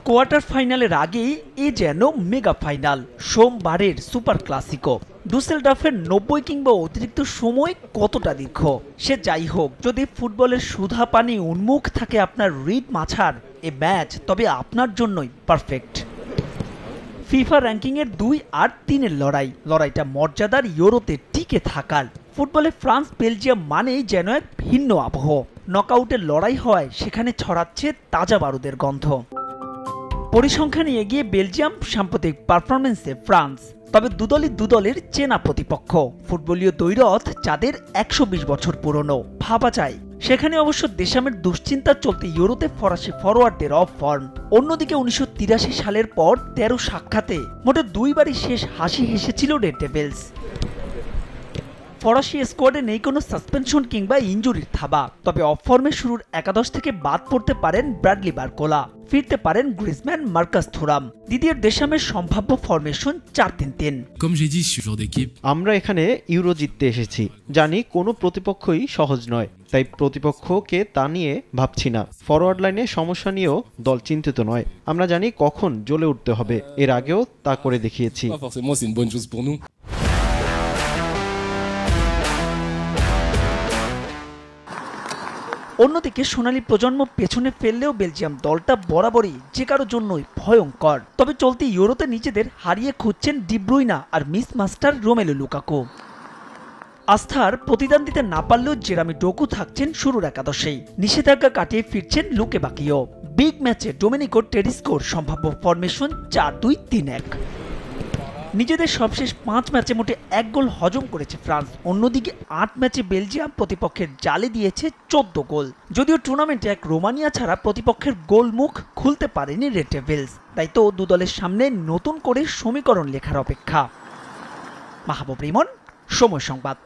Quarter ফাইনালের আগেই এ যেন মেগা ফাইনাল, সোমবারের সুপার ক্লাসিকো। ডুসেলডর্ফের 90 কিংবা অতিরিক্ত সময় কতটা দীর্ঘ সে যাই হোক, যদি ফুটবলের সুধা পানি উন্মুখ থাকে আপনার হৃদ মাছার এ ম্যাচ, তবে আপনার জন্যই পারফেক্ট। ফিফা র্যাঙ্কিংয়ের 2 আর 3-এর লড়াইটা মর্যাদার ইউরোতে টিকে থাকার। ফুটবলে ফ্রান্স বেলজিয়াম মানেই যেন এক ভিন্ন আবহ। নকআউটের লড়াই হয়, সেখানে ছড়াচ্ছে তাজা বারুদের গন্ধ। পরিসংখ্যানে এগিয়ে বেলজিয়াম, সাম্প্রতিক পারফরমেন্সে ফ্রান্স। তবে দুদলের চেনা প্রতিপক্ষ, ফুটবলীয় দ্বৈরথ যাদের 120 বছর পুরনো। ভাবা যায় সেখানে অবশ্য দেশামের দুশ্চিন্তা চলতে ইউরোতে ফরাসি ফরোয়ার্ডদের অফ ফর্ম। অন্যদিকে 1983 সালের পর 13 সাক্ষাতে মোটে 2বারই শেষ হাসি হেসেছিল রেড ডেভিলস। ফরাসি স্কোয়াডে নেই কোনো সাসপেনশন কিংবা ইনজুরির থাবা। তবে অফ ফর্মে শুরুর একাদশ থেকে বাদ পড়তে পারেন ব্র্যাডলি বারকোলা, ফিরতে পারেন গ্রিজম্যান, মার্কাস থুরাম। দিদিয়ের দেশামের সম্ভাব্য ফরমেশন 4-3-3। আমরা এখানে ইউরো জিততে এসেছি, জানি কোনো প্রতিপক্ষই সহজ নয়, তাই প্রতিপক্ষকে তা নিয়ে ভাবছি না। ফরওয়ার্ড লাইনে সমস্যা নিয়েও দল চিন্তিত নয়। আমরা জানি কখন জ্বলে উঠতে হবে, এর আগেও তা করে দেখিয়েছি। অন্যদিকে সোনালী প্রজন্ম পেছনে ফেললেও বেলজিয়াম দলটা বরাবরই যে কারো জন্যই ভয়ঙ্কর। তবে চলতি ইউরোতে নিজেদের হারিয়ে খুঁজছেন ডি ব্রুইনা আর মিস মাস্টার রোমেলু লুকাকু। আস্থার প্রতিদান দিতে না পারলেও জেরামি ডোকু থাকছেন শুরুর একাদশেই। নিষেধাজ্ঞা কাটিয়ে ফিরছেন লুকে বাকিও। বিগ ম্যাচে ডোমেনিকো টেডিস্কোর সম্ভাব্য ফরমেশন 4-2-3-1। নিজেদের সবশেষ 5 ম্যাচে মোটে 1 গোল হজম করেছে ফ্রান্স। অন্যদিকে 8 ম্যাচে বেলজিয়াম প্রতিপক্ষের জালে দিয়েছে 14 গোল। যদিও টুর্নামেন্টে এক রোমানিয়া ছাড়া প্রতিপক্ষের গোল মুখ খুলতে পারেনি রেড ডেভিলস। তাই তো দুদলের সামনে নতুন করে সমীকরণ লেখার অপেক্ষা। মাহবুব রিমন, সময় সংবাদ।